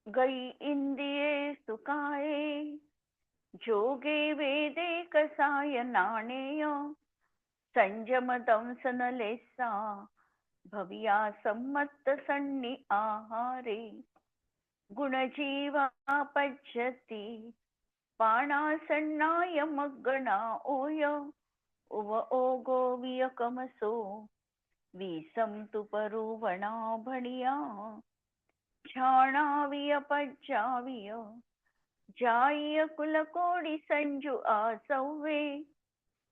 गई इंद्रिये सुखाये जोगे वेदे कसाय नाणेय संयम दंसन लेसा भविया सम्मत सन्नी आहारे गुणजीवा पच्यती पाणासन्नाय मग्गणा ओय उव ओगो वियकमसो विसम तु परुवणा भणिया छाणाविय पज्जाविय जाय कुलकोडी संजू आसव्वे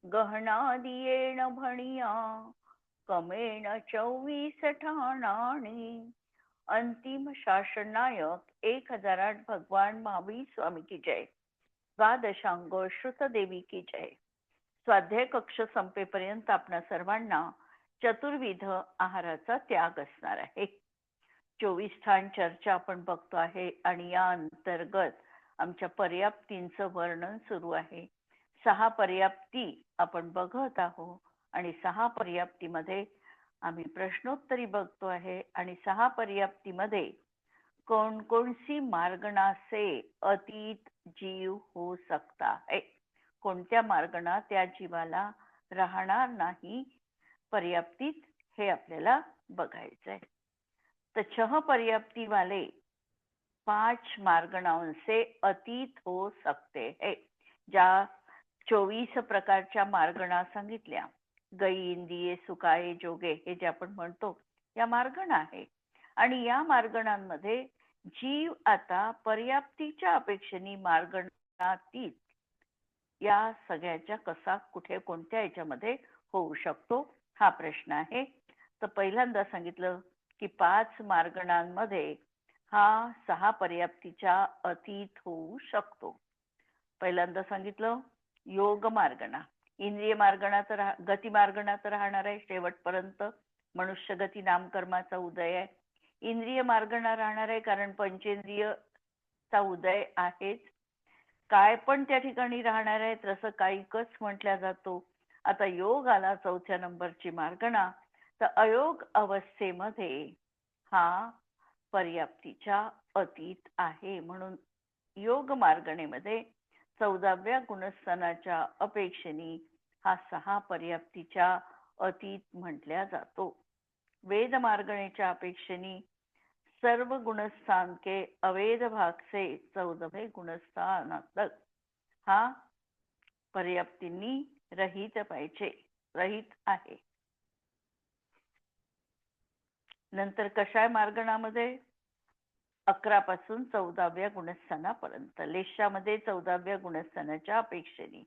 गहनादियेण भणिया कमेण 24 ठाणाणी. अंतिम शासनायक 1008 भगवान महावीर स्वामी की जय. द्वादशांग श्रुतदेवी की जय. स्वाध्याय कक्ष संपेपर्यंत आपणा सर्वांना चतुर्विध आहाराचा त्याग असणार आहे. 24 स्थान चर्चा आपण बघतो आहे आणि या अंतर्गत आमच्या पर्याप्तींचं वर्णन सुरू आहे. 6 पर्याप्ती आपण बघत आहोत आणि 6 पर्याप्तीमध्ये आम्ही प्रश्नोत्तरी बघतो आहे आणि 6 पर्याप्तीमध्ये कोणकोणसी मार्गणा से अतीत जीव हो सकता है, कोणत्या मार्गणा त्या जीवाला राहणार नाही पर्याप्तीत हे आपल्याला बघायचं आहे. तर 6 पर्याप्ती वाले 5 मार्गणाओं से अतीत हो सकते है. ज्या 24 प्रकारच्या मार्गणा सांगितल्या, गई इंद्रिये सुखाये जोगे हे जे आपण म्हणतो या मार्गणा आहे. आणि या मार्गणांमध्ये जीव आता पर्याप्तीच्या अपेक्षेने मार्गणातीत या सगळ्याच्या कसा कुठे कोणत्या याच्यामध्ये होऊ शकतो हा प्रश्न आहे. तर पहिल्यांदा सांगितलं की 5 मार्गणांमध्ये हा 6 पर्याप्तीच्या अतीत होऊ शकतो. पहिल्यांदा सांगितलं योग मार्गणा. इंद्रिय मार्गणा तर गती मार्गणा तर राहणार आहे शेवटपर्यंत, मनुष्य गती नामकर्माचा उदय आहे. इंद्रिय मार्गणा राहणार आहे कारण पंचेंद्रियचा उदय आहेच. काय पण त्या ठिकाणी राहणार आहे तसं काहीकच म्हटल्या जातो. आता योग आला 4थ्या नंबरची मार्गणा. तर अयोग अवस्थेमध्ये हा पर्याप्तीच्या अतीत आहे. म्हणून योग मार्गणेमध्ये 14व्या गुणस्थानाच्या अपेक्षेने हा 6 पर्याप्तीच्या अतीत म्हटल्या जातो. वेद मार्गणेच्या अपेक्षेने सर्व गुणस्थान के अवेद भाग से 14वें गुणस्थान तक हा पर्याप्तींनी रहित पाहिजे, रहित आहे. नंतर कषाय मार्गणामध्ये 11 पासून 14व्या गुणस्थानापर्यंत, लेशामध्ये 14व्या गुणस्थानाच्या अपेक्षेने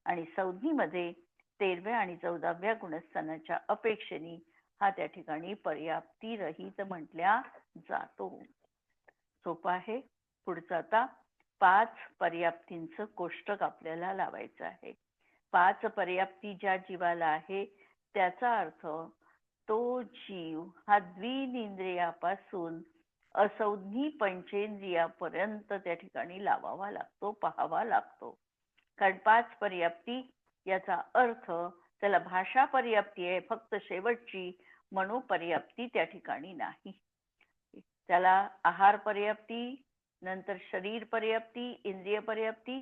आणि संज्ञीमध्ये 13व्या आणि 14व्या गुणस्थानाच्या अपेक्षेने हा त्या ठिकाणी पर्याप्ती रहित म्हटल्या जातो. सोपं आहे. पुढचं आता 5 पर्याप्तींचं कोष्टक आपल्याला लावायचं आहे. 5 पर्याप्ती ज्या जीवाला आहे त्याचा अर्थ तो जीव हा द्विनिंद्रियापासून असंज्ञी पंचेंद्रियापर्यंत त्या ठिकाणी लावावा लागतो, पाहावा लागतो. कारण 5 पर्याप्ती याचा अर्थ त्याला भाषा पर्याप्ती आहे, फक्त शेवटची मनोपर्याप्ती त्या ठिकाणी नाही. त्याला आहार पर्याप्ती, नंतर शरीर पर्याप्ती, इंद्रिय पर्याप्ती,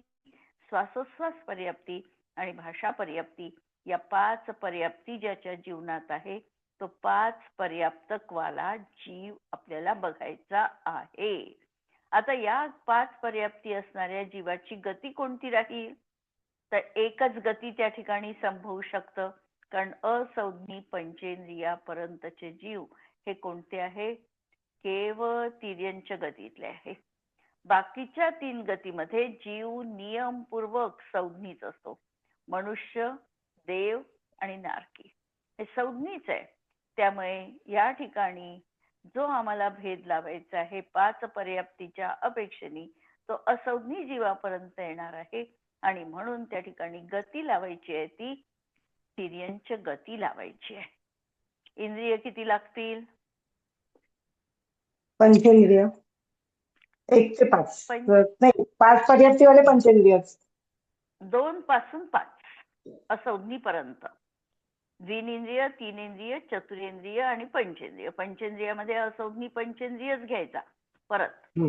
श्वासोश्वास पर्याप्ती आणि भाषा पर्याप्ती या 5 पर्याप्ती ज्याच्या जीवनात आहे तो 5 पर्याप्तकवाला जीव आपल्याला बघायचा आहे. आता या 5 पर्याप्ती असणाऱ्या जीवाची गती कोणती राहील? तर एकच गती त्या ठिकाणी संभवू शकतं. कारण असंज्ञी पंचेंद्रियापर्यंतचे जीव हे कोणते आहे? केवळ तिर्यंच गतीतले आहे. बाकीच्या 3 गतीमध्ये जीव नियमपूर्वक संज्ञीच असतो. मनुष्य, देव आणि नारकी हे संज्ञीच आहे. त्यामुळे या ठिकाणी जो आम्हाला भेद लावायचा आहे 5 पर्याप्तीच्या अपेक्षेने तो असंज्ञी जीवापर्यंत येणार आहे आणि म्हणून त्या ठिकाणी गती लावायची आहे ती तिर्यंच गती लावायची आहे. इंद्रिय किती लागतील? पंचेंद्रिय 1 ते 5 नाही, 5 पर्याप्तीवाले पंचेंद्रिय 2 पासून 5 असंज्ञीपर्यंत. द्विनिंद्रिय, तीनेंद्रिय, चतुरेंद्रिय आणि पंचेंद्रिय. पंचेंद्रियामध्ये असंज्ञी पंचेंद्रियच घ्यायचा परत.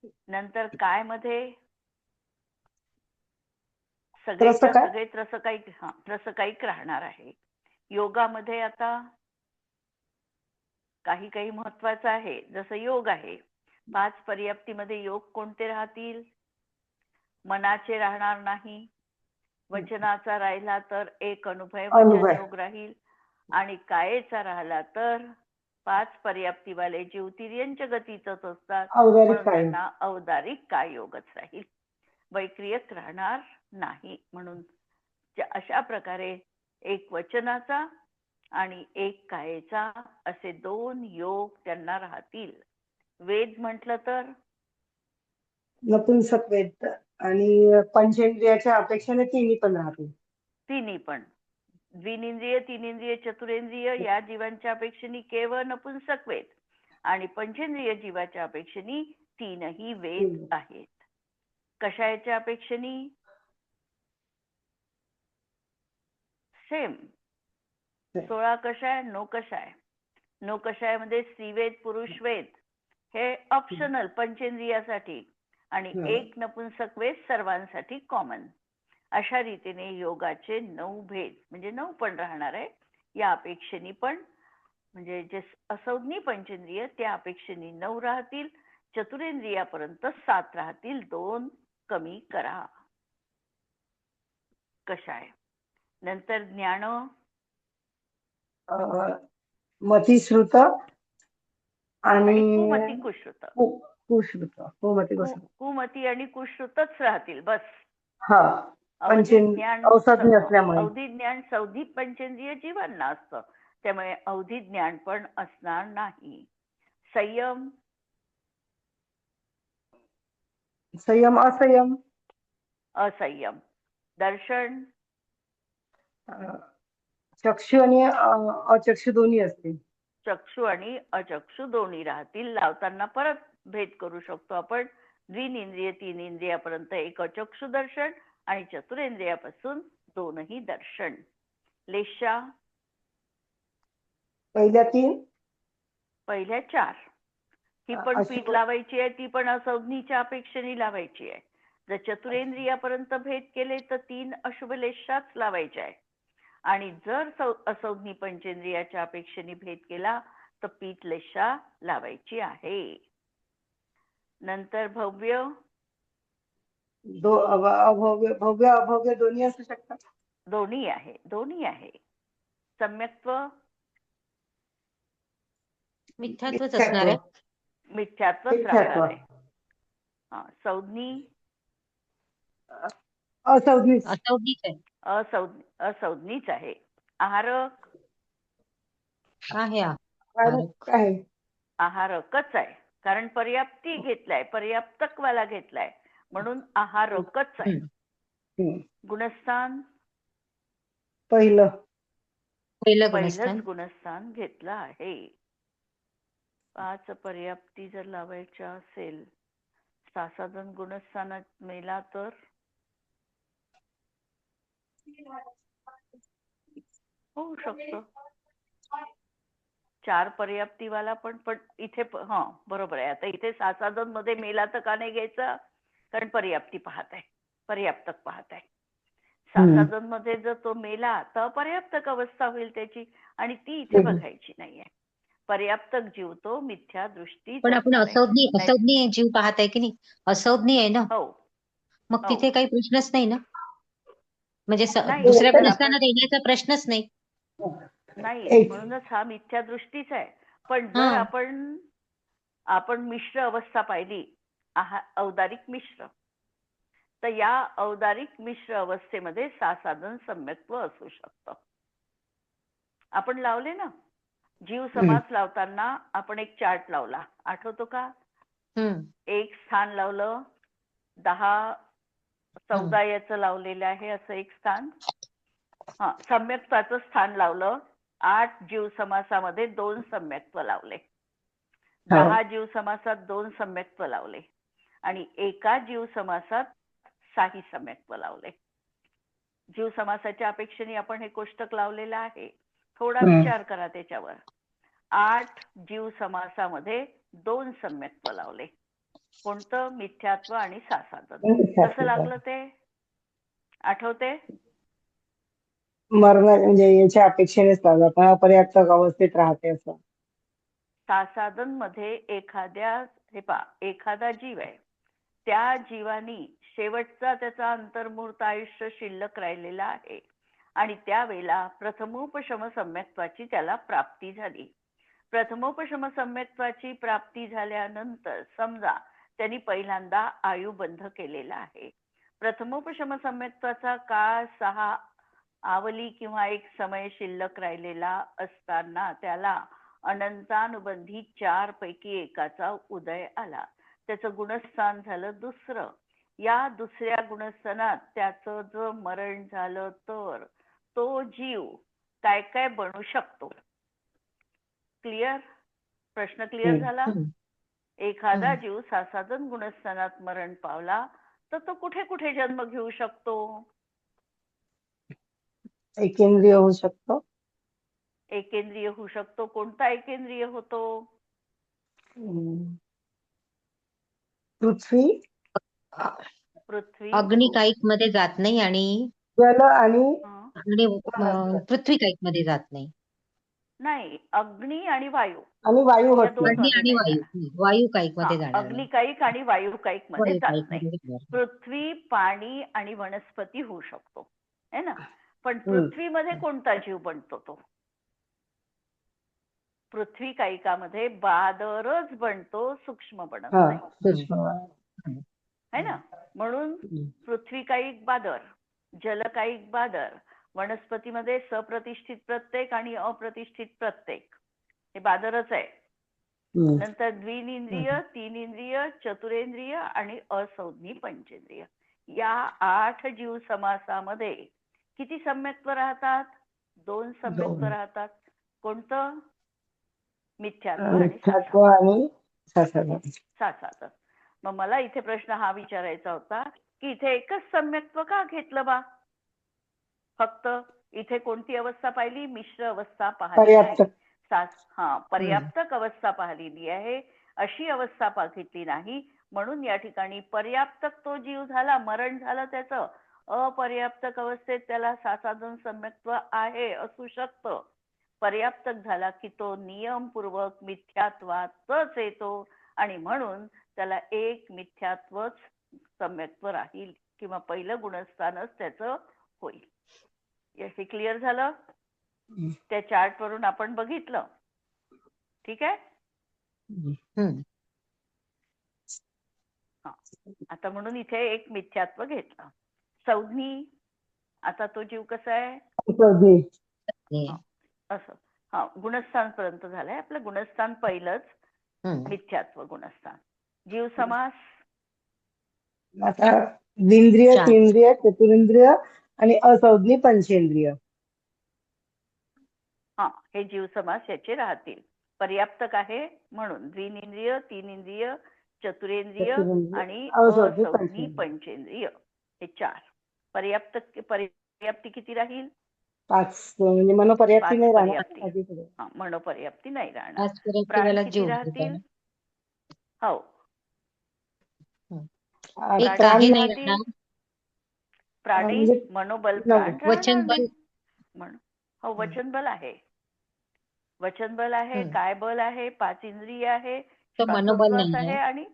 नंतर काय मध्ये त्रसं काय? सगळे त्रसकायिक राहणार आहे. योगामध्ये आता काही महत्वाचं आहे, जसं योग आहे. 5 पर्याप्तीमध्ये योग कोणते राहतील? मनाचे राहणार नाही, वचनाचा राहिला तर एक अनुभव वचन योग राहील, आणि कायेचा राहिला तर 5 पर्याप्तीवाले ज्योतिर्यंच गतीचंच असतात, म्हणून त्यांना औदारिक काय योगच राहील, वैक्रियक राहणार नाही. म्हणून अशा प्रकारे एक वचनाचा आणि एक कायेचा असे 2 योग त्यांना राहतील. वेद म्हटलं तर नपुंसक वेद आणि पंचेंद्रियाच्या अपेक्षेने तिन्ही पण राहतील. तिन्ही पण द्विनेंद्रिय, तीनेंद्रिय, चतुरेंद्रिय या जीवांच्या अपेक्षेने केवळ नपुंसक वेद, आणि पंचेंद्रिय जीवाच्या अपेक्षेने 3ही वेद आहेत. कशाच्या अपेक्षेने? सेम 16 कषाय, 9 कषाय. 9 कषायामध्ये स्त्रीवेद, पुरुष वेद हे ऑप्शनल पंचेंद्रियासाठी, आणि 1 नपुंसक वेद सर्वांसाठी कॉमन. अशा रीतीने योगाचे 9 भेद म्हणजे 9 पण राहणार आहे. या अपेक्षेने पण म्हणजे जे असंज्ञी पंचेंद्रिय त्या अपेक्षेने 9 राहतील, चतुरेंद्रियापर्यंत 7 राहतील, 2 कमी करा. कषाय. नंतर ज्ञान मतिश्रुत आणि कुमती कुश्रुत. कुमती आणि कुश्रुतच राहतील बस. अवधी ज्ञान सौधी पंचेंद्रिय जीवांना असतं, त्यामुळे अवधी ज्ञान पण असणार नाही. संयम असंयम. दर्शन चक्षु आणि अचक्षु दोन्ही असतील. चक्षु आणि अचक्षु दोन्ही राहतील. लावताना परत भेद करू शकतो आपण. द्विनेंद्रिय, तीनेंद्रियापर्यंत एक अचक्षु दर्शन आणि चतुरेंद्रियापासून 2ही दर्शन. लेशा पहिल्या 4 ही पण पीठ लावायची आहे, ती पण असंज्ञीच्या अपेक्षेने लावायची आहे. जर चतुरेंद्रियापर्यंत भेद केले तर 3 अशुभ लेशाच लावायचे आहे, आणि जर असंज्ञी पंचेंद्रियाच्या अपेक्षेने भेद केला तर पीठ लेशा लावायची आहे. नंतर भव्य अभव्य दोन्ही असू शकतात. दोन्ही आहे. सम्यक्त्व मिथ्यात्वच असणार आहे. मिथ्यात्वच राहणार आहे. संज्ञी असंज्ञीच आहे. आहारक आहारकच आहे, कारण पर्याप्ती घेतलाय, पर्याप्तकवाला घेतलाय, म्हणून आहारकच आहे. गुणस्थान पहिलंच गुणस्थान घेतलं आहे. 5 पर्याप्ती जर लावायच्या असेल, सासाधन गुणस्थानात मेला तर होऊ शकतो. 4 पर्याप्तीवाला पण इथे बरोबर आहे. आता इथे सासाधन मध्ये मेला तर का नाही घ्यायचा? कारण पर्याप्ती पाहत आहे, पर्याप्तक पाहत आहे. सासाधन मध्ये जर तो मेला तर पर्याप्तक अवस्था होईल त्याची, आणि ती इथे बघायची नाहीये. पर्याप्तक जीव तो मिथ्या दृष्टी. पण आपण असंज्ञी जीव पाहत आहे की नाही? असंज्ञी आहे ना, मग तिथे काही प्रश्नच नाही ना, म्हणजे दुसऱ्या गुणस्थानात येण्याचा प्रश्नच नाही. म्हणूनच हा मिथ्या दृष्टीच आहे. पण जर आपण मिश्र अवस्था पाहिली, औदारिक मिश्र, तर या औदारिक मिश्र अवस्थेमध्ये सासाधन सम्यक्त्व असू शकतं. आपण लावले ना जीव समास लावताना, आपण एक चार्ट लावला, आठवतो का? एक स्थान लावलं, 10 14 याचं लावलेलं आहे असं एक स्थान. सम्यक्त्वाचं स्थान लावलं, 8 जीव समासामध्ये 2 सम्यक्त्व लावले, 10 जीव समासात 2 सम्यक्त्व लावले, आणि एका जीव समासात 6 सम्यक्त्व लावले. जीव समासाच्या अपेक्षेने आपण हे कोष्टक लावलेलं आहे. थोडा विचार करा त्याच्यावर. 8 जीव समासामध्ये 2 सम्यक्त्व लावले, कोणतं? मिथ्यात्व आणि सासादन. मिथ्यात्व. कसं लागलं ते आठवते? मरण म्हणजे याच्या अपेक्षेनेच लागलं, पण अपर्याप्त अवस्थेत राहते असं. सासादन मध्ये एखादा जीव आहे, त्या जीवानी शेवटचा त्याचा अंतर्मुहूर्त आयुष्य शिल्लक राहिलेला आहे आणि त्यावेळेला प्रथमोपशम सम्यक्त्वाची त्याला प्राप्ती झाली. प्रथमोपशम सम्यक्त्वाची प्राप्ती झाल्यानंतर समजा त्यांनी पहिल्यांदा आयुबंध केलेला आहे. प्रथमोपशम सम्यक्त्वाचा काळ 6 आवली किंवा एक समय शिल्लक राहिलेला असताना त्याला अनंतानुबंधी 4 पैकी एकाचा उदय आला. त्याचं गुणस्थान झालं दुसरं. या दुसऱ्या गुणस्थानात त्याचं जर मरण झालं तर तो जीव काय काय बनू शकतो? क्लिअर? प्रश्न क्लिअर झाला? एखादा जीव सासादन गुणस्थानात मरण पावला तर तो कुठे कुठे जन्म घेऊ शकतो? एकेंद्रिय होऊ शकतो. एकेंद्रिय होऊ शकतो. कोणता एकेंद्रिय होतो? पृथ्वी. अग्निकायिक मध्ये जात नाही आणि जल आणि पृथ्वीकायिक मध्ये जात नाही. नाही, अग्नी आणि वायू. आणि वायू होत अग्नी आणि वायुकायिक मध्ये जाणार. अग्निकायिक आणि वायुकायिक मध्ये जात नाही. पृथ्वी, पाणी आणि वनस्पती होऊ शकतो, है ना? पण पृथ्वीमध्ये कोणता जीव बनतो? तो पृथ्वी कायिकामध्ये बादरच बनतो, सूक्ष्म बनत नाही, है ना? म्हणून पृथ्वीकायिक बादर, जलकायिक बादर, वनस्पतीमध्ये सप्रतिष्ठित प्रत्येक आणि अप्रतिष्ठित प्रत्येक हे बादरच आहे. नंतर द्विनिंद्रिय, तीनिंद्रिय, चतुरेंद्रिय आणि असंज्ञी पंचेंद्रिय. या 8 जीव समासामध्ये किती सम्यक्त्व राहतात? 2 सम्यक्त्व राहतात. कोणतं? मिथ्यात्व आणि सासादन. मग मला इथे प्रश्न हा विचारायचा होता की इथे एकच सम्यक्त्व का घेतलं बा? फक्त इथे कोणती अवस्था पाहिली? मिश्र अवस्था पाहिली आहे. पर्याप्तक अवस्था पाहिलेली आहे, अशी अवस्था बघितली नाही. म्हणून या ठिकाणी पर्याप्तक तो जीव झाला, मरण झालं त्याचं. अपर्याप्तक अवस्थेत त्याला सासादन सम्यक्त्व आहे, असू शकतं. पर्याप्तक झाला की तो नियमपूर्वक मिथ्यात्वातच येतो आणि म्हणून त्याला एक मिथ्यात्वच सम्यक्त्व राहील किंवा पहिलं गुणस्थानच त्याचं होईल. हे क्लिअर झालं? त्या चार्ट वरून आपण बघितलं. ठीक आहे? आता म्हणून इथे एक मिथ्यात्व घेतलं. संज्ञी, आता तो जीव कसा आहे? असं गुणस्थान पर्यंत झालंय आपलं. गुणस्थान पहिलंच मिथ्यात्व गुणस्थान. जीव समास आता द्विंद्रिय, तींद्रिय, चतुरेंद्रिय आणि असंज्ञी पंचेंद्रिय. हे जीव समास याचे राहतील. पर्याप्तक आहे म्हणून द्विनिंद्रिय, तीनिंद्रिय, चतुरेंद्रिय आणि असंज्ञी पंचेंद्रिय हे 4. पर्याप्ती किती राहील? 5. म्हणजे मनोपर्याप्ती नाही राहणार. मनोपर्याप्ती नाही राहणार. प्राण किती राहतील? हो, प्राणी मनोबल प्राण वचनबल. हो, वचनबल आहे. वचनबल आहे, काय बल आहे, 5 इंद्रिय आहे, श्वासोच्छ्वास आहे आणि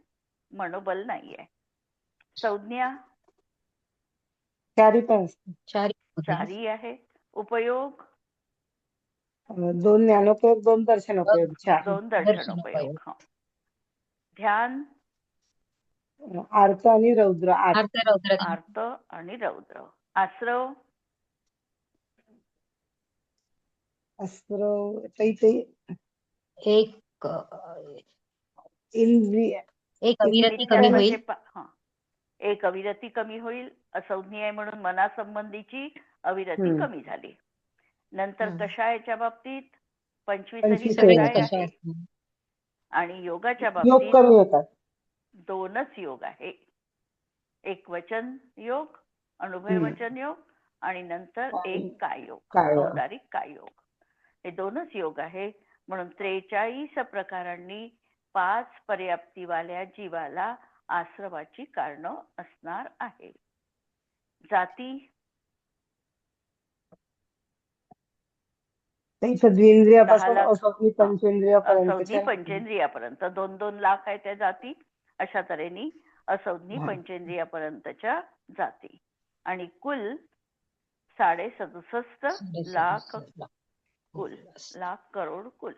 मनोबल नाहीये. संज्ञा 4 आहे. उपयोग 2 ज्ञानोपयोग, 2 दर्शनोपयोग, 2 दर्शनोपयोग. ध्यान अर्थ आणि रौद्र. अर्थ आणि रौद्र. आश्रव एक इंद्रिय, एक अविरती कमी होईल. एक अविरती कमी होईल. असंज्ञ आहे म्हणून मनासंबंधीची अविरती कमी झाली. नंतर कषायाच्या बाबतीत 25 कषाय आहे आणि योगाच्या बाबतीत 2च योग आहे. एक वचन योग, अनुभव वचन योग आणि नंतर एक काय योग, औदारिक काय योग. हे 2च योग आहे. म्हणून 43 प्रकारांनी 5 पर्याप्तीवाल्या जीवाला आश्रवाची कारण असणार आहे. जाती द्विंद्रियापासून 10 लाख असौदी पंचेंद्रियापर्यंतच्या पंचेंद्रियापर्यंत 2-2 लाख आहे त्या जाती. अशा तऱ्हेने असौदी पंचेंद्रियापर्यंतच्या जाती आणि कुल 67.5 लाख कुल, लाख करोड कुल.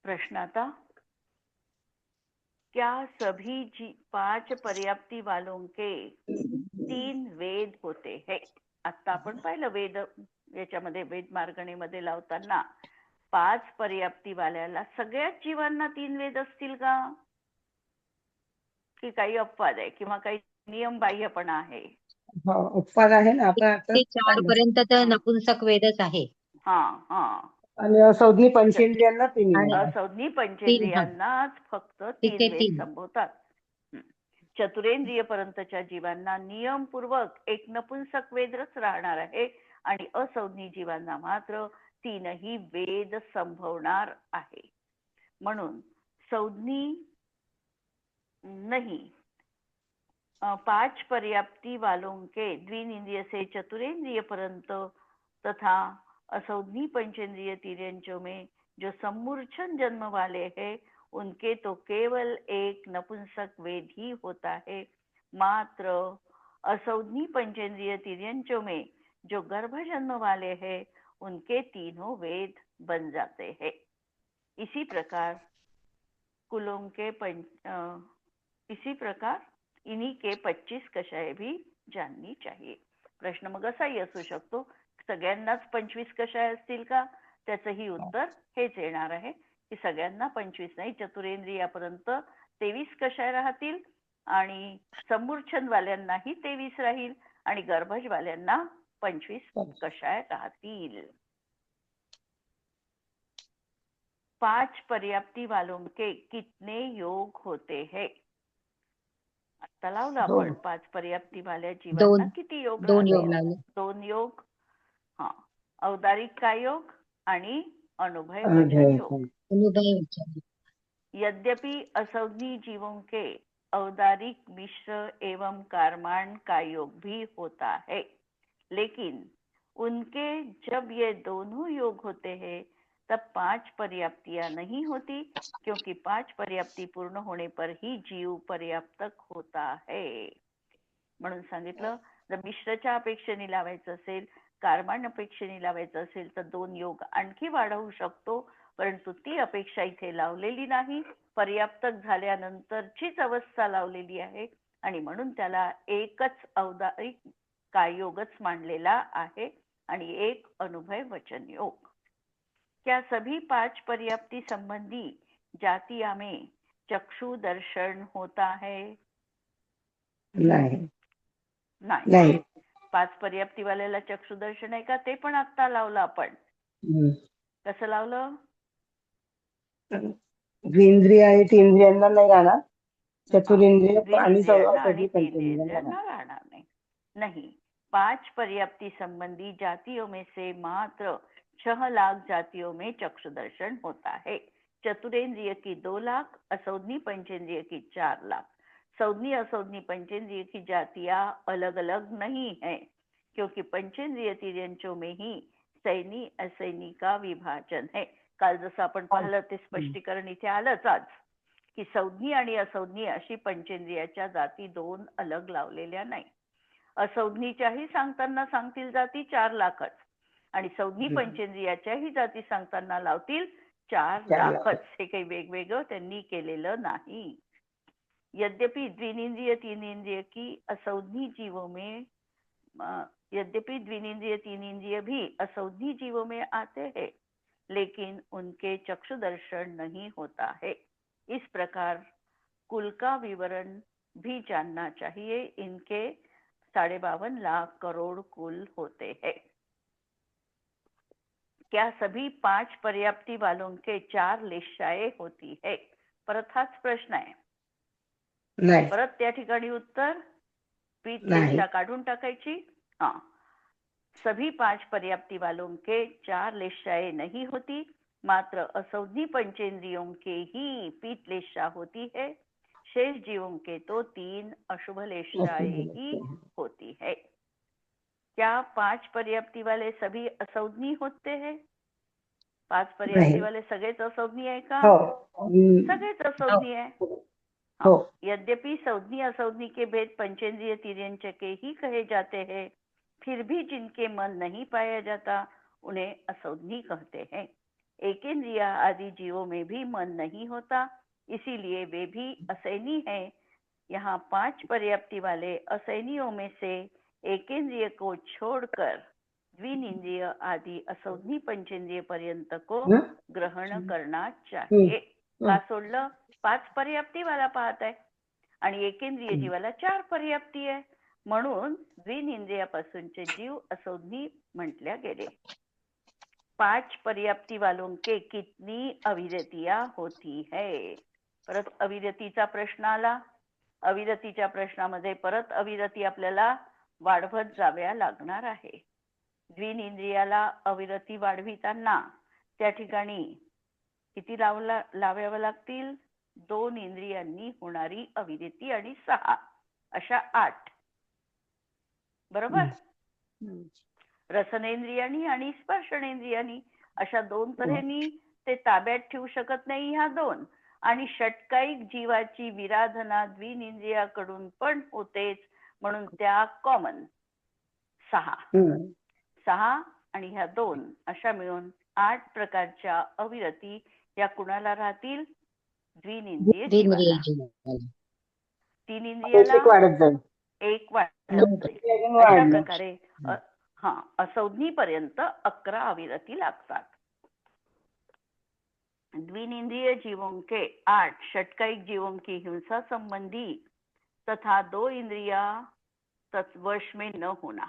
प्रश्न आता, क्या सभी 5 पर्याप्ती वालों के 3 वेद होते हैं? आता आपण पाहिलं वेद, याच्यामध्ये वेद मार्गणीमध्ये लावताना 5 पर्याप्ती वाल्याला सगळ्याच जीवांना 3 वेद असतील का, की काही अपवाद आहे किंवा काही नियम बाह्यपणा आहे? अपवाद आहे ना. आपण ते 4 पर्यंत तर नपुंसक वेदच आहे. आणि असौदी पंचेंद्रियांना 3 आणि असौदी पंचेंद्रियांनाच फक्त 3 वेद संबोधतात. चतुरेंद्रिय पर्यंतच्या जीवांना नियमपूर्वक एक नपुंसक वेदच राहणार आहे आणि असौदी जीवांना मात्र 3ही वेद संभवणार आहे. म्हणून सौज्ञी नहीं 5 पर्याप्ती वालों के द्विनिंद्रिय से चतुरेंद्रिय पर्यंत तथा असौदी पंचेंद्रिय तिर्यंचों में जो सम्मूर्छन जन्म वाले हैं उनके तो केवल एक नपुंसक वेद ही होता है. मात्र असौदी पंचेंद्रिय तिर्यंचों में जो गर्भ जन्म वाले हैं उनके तीनों वेद बन जाते हैं. इसी प्रकार कुलों के इसी प्रकार इन्हीं के 25 कषाय भी जाननी चाहिए. प्रश्न मग असाही असू शकतो, सगळ्यांनाच 25 कषाय असतील का? त्याचंही उत्तर हेच येणार आहे की सगळ्यांना 25 नाही, चतुरेंद्रियापर्यंत 23 कषाय राहतील आणि सम्मूर्छन वाल्यांनाही 23 राहील आणि गर्भज वाल्यांना 25 कषाय राहतील. 5 पर्याप्ती वालों के कितने योग होते हैं? आता लावलं आपण 5 पर्याप्ती वाल्या जीवांना किती योग राहतात? 2 योग. औदारिक काय योग आणि अनुभय वचन योग. यद्यपि असौदी जीवों के औदारिक मिश्र एवं कार्माण का योग भी होता है, लेकिन उनके जब ये दोनों योग होते हैं तब 5 पर्याप्तियां नहीं होती, क्योंकि 5 पर्याप्ती पूर्ण होने पर ही जीव पर्याप्तक होता है. म्हणून सांगितलं, जर मिश्रच्या अपेक्षेने लावायचं असेल, कार्माण अपेक्षेने लावायचं असेल तर 2 योग आणखी वाढवू शकतो, परंतु ती अपेक्षा इथे लावलेली नाही. पर्याप्तक झाल्यानंतरचीच अवस्था लावलेली आहे आणि म्हणून त्याला एकच औदारिक कायोगच मानलेला आहे आणि एक अनुभय वचन योग. क्या सभी 5 पर्याप्ती संबंधी जातिया में चक्षु दर्शन होता है? नाही. 5 पर्याप्ती वाल्याला चक्षु दर्शन आहे का? ते पण आता लावलं आपण. कसं लावलं? द्विंद्रिय आणि तींद्रियांना नाही राहणार, चतुरेंद्रिय आणि असौदी पंचेंद्रियांना राहणार नहीं. 5 पर्याप्ती संबंधी जातियों में से मात्र 6 लाख जातियों में चक्षु दर्शन होता है. चतुरेंद्रिय की 2 लाख, असौदी पंचेंद्रिय की 4 लाख. सौदी असौदी पंचेंद्रिय की जातियां अलग अलग नहीं है, क्योंकि पंचेंद्रिय तिर्यंचों में ही सैनी असैनी का विभाजन है. काल जसं आपण पाहिलं ते स्पष्टीकरण इथे आलंच आज, की सौज्ञी आणि असौज्ञी अशी पंचेंद्रियाच्या जाती 2 अलग लावलेल्या नाही. असौज्ञीच्याही सांगताना सांगतील जाती 4 लाखच आणि सौज्ञी पंचेंद्रियाच्याही जाती सांगताना लावतील 4 लाखच. हे काही वेगवेगळं त्यांनी केलेलं नाही. यद्यपि द्विनिंद्रिय तीनिंद्रिय की असौज्ञी जीवों में यद्यपि द्विनिंद्रिय तीनिंद्रिय भी असौज्ञी जीवों में आते हैं, लेकिन उनके चक्षु दर्शन नहीं होता है. इस प्रकार कुल का विवरण भी जानना चाहिए. इनके 52 लाख करोड़ कुल होते हैं. क्या सभी 5 पर्याप्ती वालों के 4 लेशाएं होती है? परत हाच प्रश्न आहे. परत त्या ठिकाणी उत्तर लेशा काढून टाकायची. सभी 5 पर्याप्ती वालों के 4 लेशाएं नहीं होती, मात्र असौधी पंचेंद्रियों के ही पीत लेशा होती है, शेष जीवों के तो 3 अशुभ लेशाएं ही होती है। क्या 5 पर्याप्ति वाले सभी असौधी होते हैं? 5 पर्याप्ति वाले सगळेच असौधी आहे का? सगळेच असौधी आहे। यद्यपि सौधी असौधी के भेद पंचेंद्रिय तिर्यंच के ही कहे जाते हैं, फिर भी जिनके मन नहीं पाया जाता उन्हें असौधी कहते हैं। एकेंद्रिय आदि जीवों में भी मन नहीं होता, इसीलिए वे भी असैनी हैं। यहाँ 5 पर्याप्ति वाले असैनियों में से एकेंद्रिय को छोड़कर द्विनिंद्रिय आदि असौधी पंचेंद्रिय पर्यंत को ग्रहण करना चाहिए। का सोडलं? 5 पर्याप्ती वाला पाहत आहे आणि एकेंद्रिय जीवाला 4 पर्याप्ती आहे, म्हणून द्विनिंद्रियापासूनचे जीव असौधी म्हटल्या गेले। 5 पर्याप्ती वालों के कितनी अविरतियां होती है? परत अविरतीचा प्रश्न आला। अविरतीच्या प्रश्नामध्ये परत अविरती आपल्याला वाढवत जाव्या लागणार आहे। द्विनिंद्रियाला अविरती वाढविताना त्या ठिकाणी किती लावाव्या लागतील? 2 इंद्रियांनी होणारी अविरती आणि 6 अशा 8, बरोबर? रसनेंद्रियांनी आणि स्पर्शनेंद्रियांनी अशा 2 तऱ्हेनी ते ताब्यात ठेवू शकत नाही ह्या 2, आणि षटकाईक जीवाची विराधना द्विनिंद्रियाकडून पण होतेच, म्हणून त्या कॉमन 6 आणि ह्या 2 अशा मिळून 8 प्रकारच्या अविरती या कुणाला राहतील? द्विनिंद्रिय जीवाला। 3 इंद्रियाला 1 वाढत जाईल। अशा प्रकारे असौधी पर्यंत 11 अविरती लागतात। द्विनिंद्रिय जीवों के 8 षटकाईक जीवों की हिंसा संबंधी तथा 2 इंद्रिया तत्वश में न होना,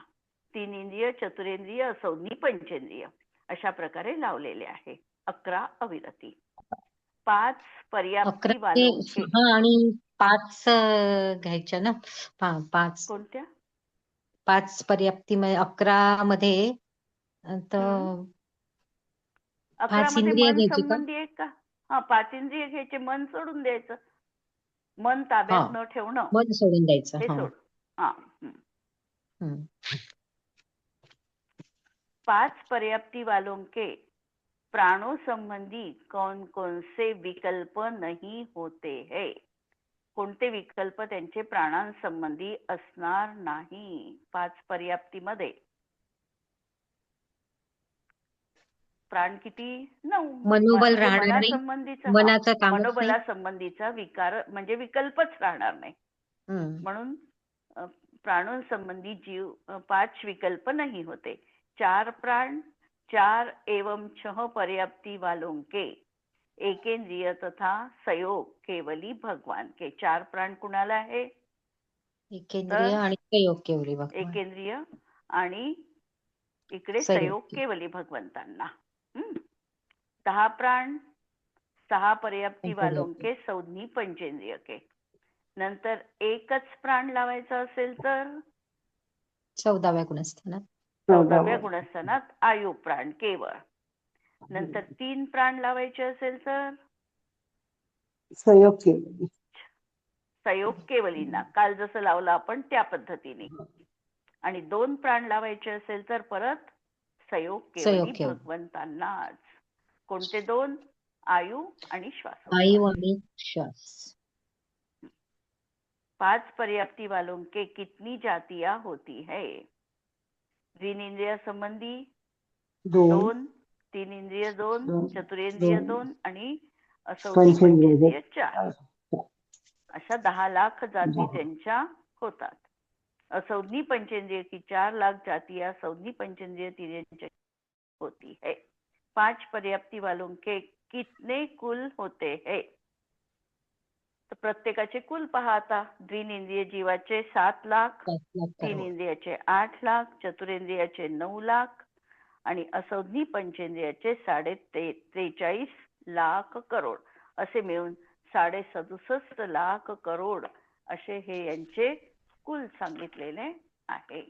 3 इंद्रिय, चतुरेंद्रिय, असौधी, पंचेंद्रिय अशा प्रकारे लावलेले आहे 11 अविरती। 5 पर्याप्ती वालों के आणि 5 घ्यायच्या ना, 5 कोणत्या? 5 पर्याप्ती 11 मध्ये 11 मध्ये मन संबंधी आहे का? 5 इंद्रिय घ्यायचे, मन सोडून द्यायचं। मन ताब्यात न ठेवणं, मन सोडून द्यायचं हे सोड। 5 पर्याप्ती वालों के प्राणों संबंधी कौन कौन से विकल्प नहीं होते हैं? कोणते विकल्प त्यांचे प्राणांसंबंधी असणार नाही 5 पर्याप्तीमध्ये? प्राण किती? 9। मनोबल राहणार नाही, मनाचं काम, मनोबलासंबंधीचा विकार म्हणजे विकल्पच राहणार नाही, म्हणून प्राणों जीव 5 विकल्प नहीं होते। 4 प्राण, 4 एवं 6 पर्याप्ती वालों के एकेंद्रिय तथा संयोग केवली भगवान के। 4 प्राण कुणाला आहे? एकेंद्रिय आणि संयोग केवली भगवान। एकेंद्रिय आणि इकडे संयोग केवली भगवंतांना। 10 प्राण, 6 पर्याप्ती वालों के सौधी पंचेंद्रिय के। नंतर एकच प्राण लावायचा असेल तर 14व्या गुणस्थानात, 14व्या गुणस्थानात आयु प्राण केवळ। नंतर 3 प्राण लावायचे असेल तर संयोग केवलींना, काल जसं लावलं आपण त्या पद्धतीने। आणि 2 प्राण लावायचे असेल तर परत संयोग केवली भगवंतांनाच। कोणते 2? आयु आणि श्वास। आयु आणि श्वास। 5 पर्याप्ती वालों के कितनी जातियां होती है? द्विनिंद्रिय संबंधी 2, 3 इंद्रिय 2, चतुरेंद्रिय 2 आणि असौधी पंचेंद्रिय 4 अशा 10 लाख जाती त्यांच्या होतात। असौधी पंचेंद्रिय की 4 लाख जातियां सौधी पंचेंद्रिय तिर्यंच होती है। 5 पर्याप्ती वालों के कितने कुल होते हैं? तर प्रत्येकाचे कुल पहा आता। द्विनिंद्रिय जीवाचे 7 लाख, 3 इंद्रियाचे 8 लाख, चतुरेंद्रियाचे 9 लाख आणि असौधी पंचेंद्रियाचे 43 लाख करोड असे मिळून 67 लाख करोड असे हे यांचे कुल सांगितलेले आहे।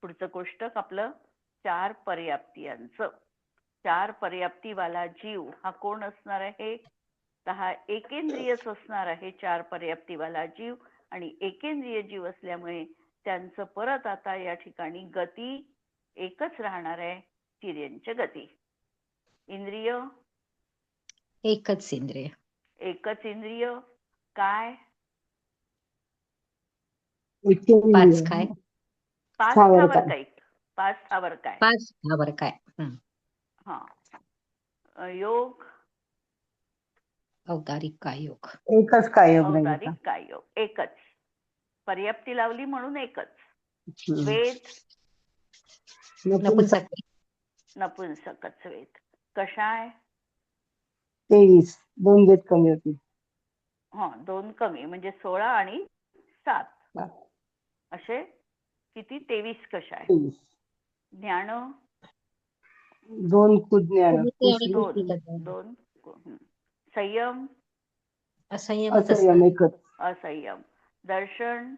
पुढचं कोष्टक आपलं चार पर्याप्तियांचं. चार पर्याप्तीवाला जीव हा कोण असणार आहे? तर हा एकेंद्रियच असणार आहे, चार पर्याप्तीवाला जीव. आणि एकेंद्रिय जीव असल्यामुळे त्यांचं परत आता या ठिकाणी गती एकच राहणार आहे, तिर्यंच गती. इंद्रिय एकच इंद्रिय. एकच इंद्रिय. काय? पाच काय? पाच स्थावर स्थावर काय? काय? पाच स्थावर काय? पाच स्थावर काय? हा. योग औदारिक काय योग? एकच काय योग राहील आता. औदारिक काय योग एकच. पर्याप्ती लावली म्हणून एकच. हम्म. वेद नपुंसक. नपुंसकच वेद. कषाय 23. 2 वेद कमी होतील. हा, 2 कमी म्हणजे 16 आणि 7 हा. असे किती? 23 कषाय. 23. ज्ञान 2 कुज्ञान. दोन. संयम असंयमच असंयम असणार. एकच. असंयम. दर्शन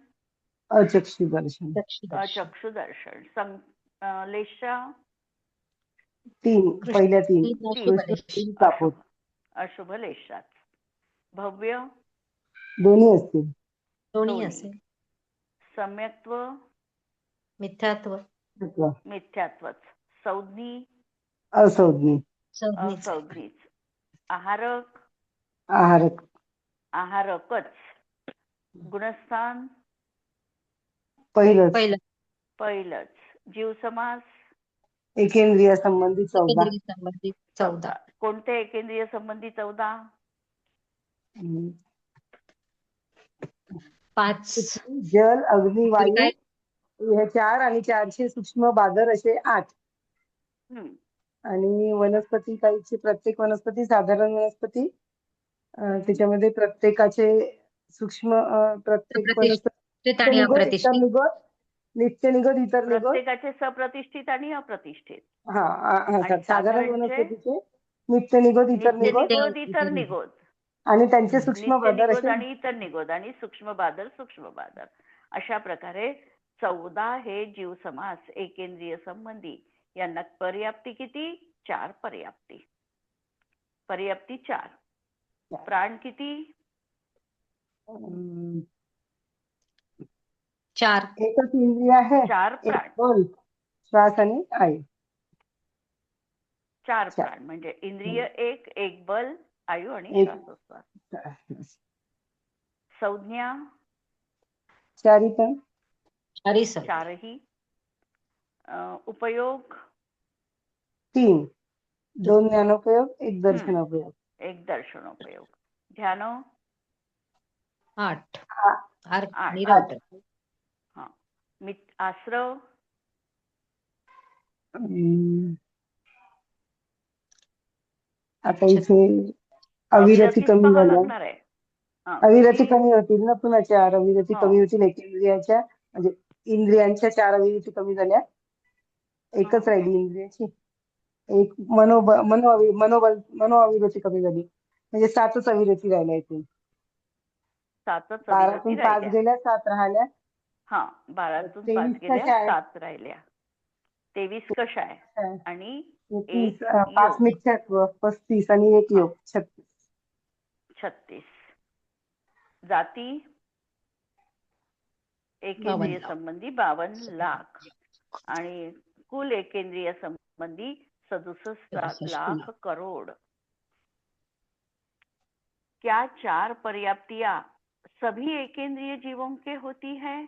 अचक्षु दर्शन. अचक्षु दर्शन. लेशा 3. पहिल्या 3. कृष्ण कापूर. अशुभ लेशाच. भव्य दोन्ही असतील. दोन्ही असेल. सम्यक्त्व मिथ्यात्व मिथ्यात्वच. संज्ञी असंज्ञी. असंज्ञीच. आहारक आहारक आहारकच. गुणस्थान पहिलंच. जीव समास एकेंद्रिय संबंधी 14. संबंधित 14. कोणते एकेंद्रिय संबंधी 14? 5. जल, अग्नी, वायू हे 4 आणि 4चे सूक्ष्म बादर असे 8. आणि वनस्पती काहीची प्रत्येक वनस्पती साधारण वनस्पती त्याच्यामध्ये प्रत्येकाचे सूक्ष्म प्रत्येक वनस्पती आणि अप्रतिष्ठित. नित्य निगत इतर निगत. प्रत्येकाचे सप्रतिष्ठित आणि अप्रतिष्ठित. हा साधारण वनस्पतीचे नित्य निगत इतर निगोद आणि त्यांचे सूक्ष्म बादर असे आणि इतर निगोद आणि सूक्ष्म बादर अशा प्रकारे 14 हे जीव समास एकेंद्रिय संबंधी. यांना पर्याप्ती किती? 4 पर्याप्ती. 4. प्राण किती? 4. एकच इंद्रिय आहे. 4 प्राण. श्वास आणि आयु. 4 प्राण म्हणजे इंद्रिय एक बल, आयु आणि श्वासोच्छ्वास. संज्ञा 4 पण. 4ही. उपयोग 3. 2 ज्ञानोपयोग, 1 दर्शनोपयोग. 1 दर्शनोपयोग. ध्यान 8. आश्रव आता इथे अविरती कमी झाल्या. आहे. अविरती कमी होतील ना पुन्हा 4 अविरती कमी होतील एकेंद्रियाच्या म्हणजे इंद्रियांच्या 4 अविरती कमी झाल्या. एकच राहिली इंद्रियाची. एक मनोअविरती कमी झाली म्हणजे 7च अविरती राहिल्या इथे. 7च 12तून 5 गेल्या, 7 राहिल्या. 12तून 5 गेल्या, 7 राहिल्या. 23 कषाय आणि 5 मिथ्यात्व 35 आणि 1 योग 36. जाती एकेंद्रिय संबंधी 52 लाख आणि कुल एकेंद्रिय संबंधी 67 लाख करोड़. क्या 4 पर्याप्तियां सभी एकेंद्रिय जीवों के होती है?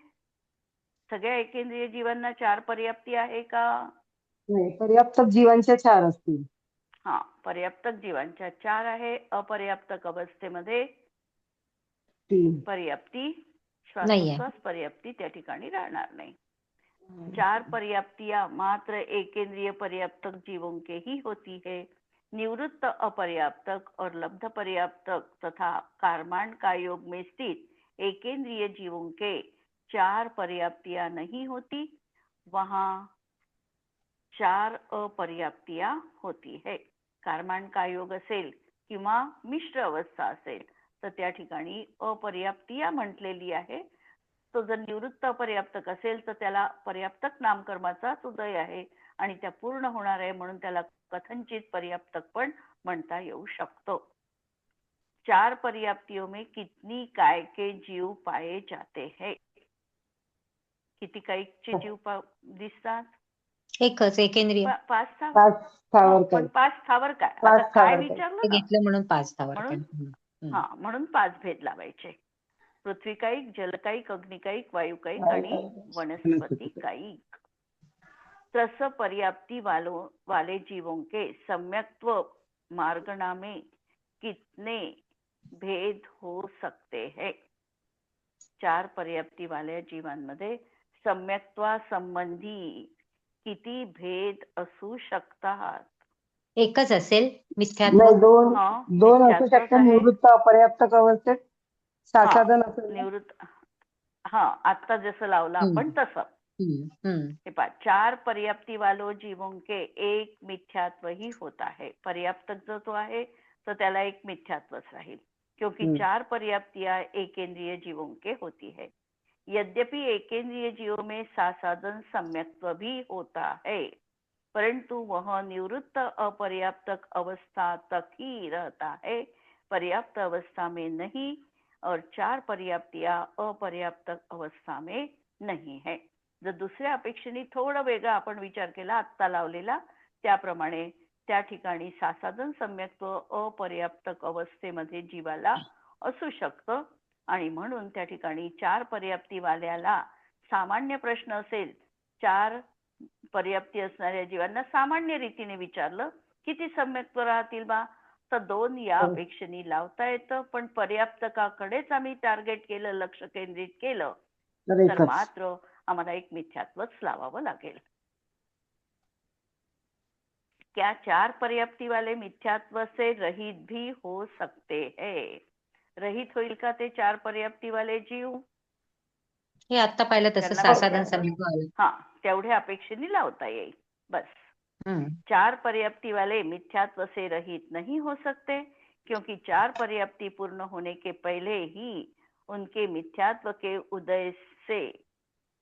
सगळ्या एकेंद्रिय जीवांना 4 पर्याप्ती आहे का? नाही, पर्याप्तक जीवांच्या 4 असतील. पर्याप्तक जीवांच्या 4 आहे. अपर्याप्तक अवस्थेमध्ये 3 पर्याप्ती श्वासोच्छ्वास पर्याप्ती त्या ठिकाणी राहणार नाही. 4 पर्याप्तियां मात्र एकेंद्रिय पर्याप्तक जीवों के ही होती है. निवृत्त अपर्याप्तक और लब्ध पर्याप्तक तथा कार्माण का योग में स्थित एकेंद्रिय जीवों के 4 पर्याप्तियां नहीं होती. वहां 4 अपर्याप्तियां होती है. कार्माण का योग असेल किंवा मिश्र अवस्था असेल तर त्या ठिकाणी अपर्याप्तिया म्हटलेली आहे. तो जर निवृत्त अपर्याप्तक असेल तर त्याला पर्याप्तक नामकर्माचाच उदय आहे आणि त्या पूर्ण होणार आहे म्हणून त्याला कथनचित पर्याप्तक पण म्हणता येऊ शकतो. 4 पर्याप्तियों में कितनी काय के जीव पाए जाते हैं? किती कायचे जीव दिसतात? एकच एकेंद्रिय. 5 स्थावर पण 5 स्थावर काय? पाच आता काय स्थावर विचारलं ना घेतलं म्हणून 5 स्थावर. म्हणून म्हणून 5 भेद लावायचे. पृथ्वीकायिक, जलकायिक, अग्निकायिक, वायुकायिक आणि वनस्पति कायिक. रस पर्याप्ति वाले जीवों के सम्यक्त्व मार्गणा में कितने भेद हो सकते हैं? 4 पर्याप्ती वाल्या जीवांमध्ये सम्यक्त्वा संबंधी किती भेद असू शकतात? एकच असेल मिथ्यात्व. नाही, दोन असू शकतात. निवृत्त अपर्याप्तक अवस्थेत सासाधन असेल. निवृत्त, आता जसं लावलं आपण तसं. हे पहा, 4 पर्याप्ती वालो जीवों के एक मिथ्यात्व ही होता है. पर्याप्तक जो तो आहे तो त्याला एक मिथ्यात्वच राहील, क्योंकि 4 पर्याप्तियां एकेंद्रिय जीवों के होती है. यद्यपि एकेंद्रिय जीवों में सासाधन सम्यक्त्व भी होता है, परंतु वह निवृत्त अपर्याप्तक अवस्था तक ही रहता है, पर्याप्त अवस्था में नहीं. और 4 पर्याप्तियां अपर्याप्तक अवस्था में नहीं है. जर दुसऱ्या अपेक्षेने थोडं वेगळा आपण विचार केला आत्ता लावलेला त्याप्रमाणे, त्या ठिकाणी सासाधन सम्यक्त्व अपर्याप्तक अवस्थेमध्ये जीवाला असू शकतं आणि म्हणून त्या ठिकाणी 4 पर्याप्ती वाल्याला सामान्य प्रश्न असेल, 4 पर्याप्ती असणाऱ्या जीवांना सामान्य रीतीने विचारलं किती सम्यक्त्व राहतील बा, तर 2 या अपेक्षेने लावता येतं. पण पर्याप्तकाकडेच आम्ही टार्गेट केलं, लक्ष केंद्रित केलं तर मात्र आम्हाला एक मिथ्यात्वच लावावं लागेल. क्या 4 पर्याप्ती वाले मिथ्यात्व से रहित भी हो सकते हैं? रहित होईल का ते 4 पर्याप्ती वाले जीव? हे आता पाहिलं तसं सासाधन सम्यक्त्व तेवढ्या अपेक्षेने लावता येईल. बस. 4 पर्याप्ती वाले मिथ्यात्व से रहित नहीं हो सकते, क्योंकि 4 पर्याप्ती पूर्ण होने के पहले ही उनके मिथ्यात्व के उदय से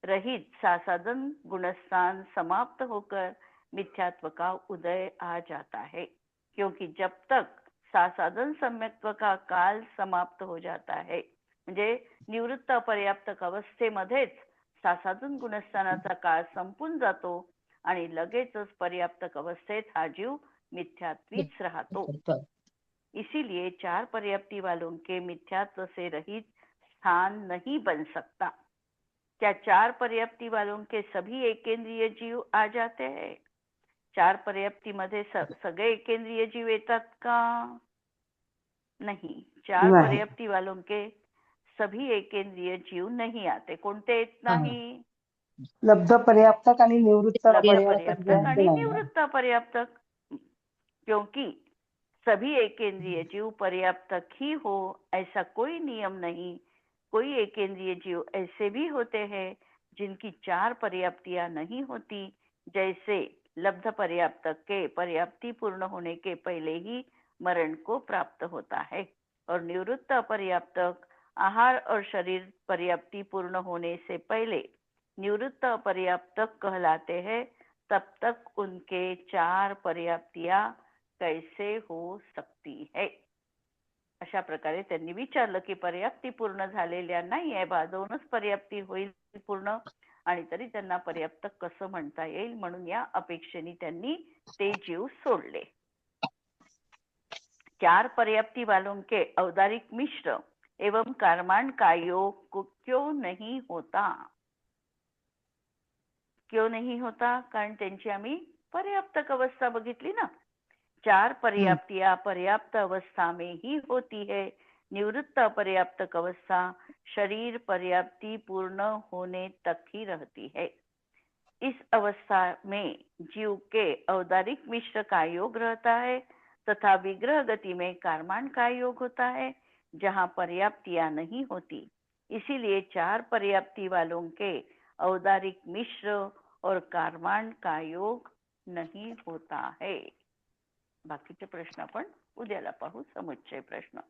रहित सासाधन गुणस्थान समाप्त होकर मिथ्यात्व का उदय आ जाता है. क्योंकि जब तक सासाधन सम्यक्त्व का काल समाप्त हो जाता है, म्हणजे निवृत्त अपर्याप्तक अवस्थेमध्येच सासाधन गुणस्थानाचा काळ संपून जातो आणि लगेचच पर्याप्तक अवस्थेत हा जीव मिथ्यात्वीच राहतो. इसीलिए 4 पर्याप्ती वालों के मिथ्यात्व से रहित स्थान नहीं बन सकता. क्या 4 पर्याप्ती वालों के सभी एकेंद्रिय जीव आ जाते हैं? 4 पर्याप्ती मध्ये सगळे एकेंद्रिय जीव येतात का? नहीं. 4 पर्याप्ती वालों के सभी एकेंद्रिय जीव नहीं आते. कोणते येत नाही? लब्ध पर्याप्तक आणि निवृत्त पर्याप्तक. क्योंकि सभी एकेंद्रिय जीव पर्याप्तक ही हो ऐसा कोई नियम नहीं. कोई एकेंद्रिय जीव ऐसे भी होते हैं जिनकी 4 पर्याप्तियां नहीं होती, जैसे लब्ध पर्याप्तक के पर्याप्ति पूर्ण होने के पहले ही मरण को प्राप्त होता है, और निवृत्त अपर्याप्तक आहार और शरीर पर्याप्ति पूर्ण होने से पहले निवृत्त अपर्याप्तक कहलाते हैं. तब तक उनके 4 पर्याप्तियां कैसे हो सकती है? अशा प्रकारे त्यांनी विचारलं की पर्याप्ती पूर्ण झालेल्या नाही आहे बा, 2च पर्याप्ती होईल पूर्ण, आणि तरी त्यांना पर्याप्तक कसं म्हणता येईल, म्हणून या अपेक्षेने त्यांनी ते जीव सोडले. 4 पर्याप्ती वालों के औदारिक मिश्र एवं कर्माण का योग क्यों नहीं होता? क्यों नहीं होता? कारण त्यांची आम्ही पर्याप्तक अवस्था बघितली ना. 4 पर्याप्तियां पर्याप्त अवस्था में ही होती है. निवृत्त अपर्याप्तक अवस्था शरीर पर्याप्ति पूर्ण होने तक ही रहती है. इस अवस्था में जीव के औदारिक मिश्र का योग रहता है तथा विग्रह गति में कर्माण का योग होता है, जहाँ पर्याप्तियां नहीं होती. इसीलिए 4 पर्याप्ति वालों के औदारिक मिश्र और कर्माण का योग नहीं होता है. बाकीचे प्रश्न आपण उद्याला पाहू. समुच्चय प्रश्न.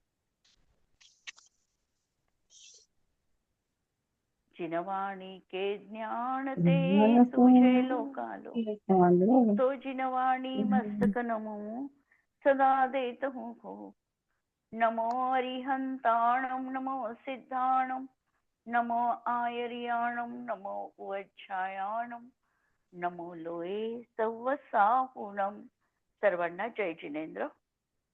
जिनवाणी के ज्ञान ते तुझे लोकालो, तो जिनवाणी मस्तक नमो सदा देत हो. नमो अरिहंताणं नमो सिद्धाणं नमो आयर्याणं नमो उवच्छायाणं नमो लोये सव्वसाहुणं. सर्वांना जय जिनेंद्र.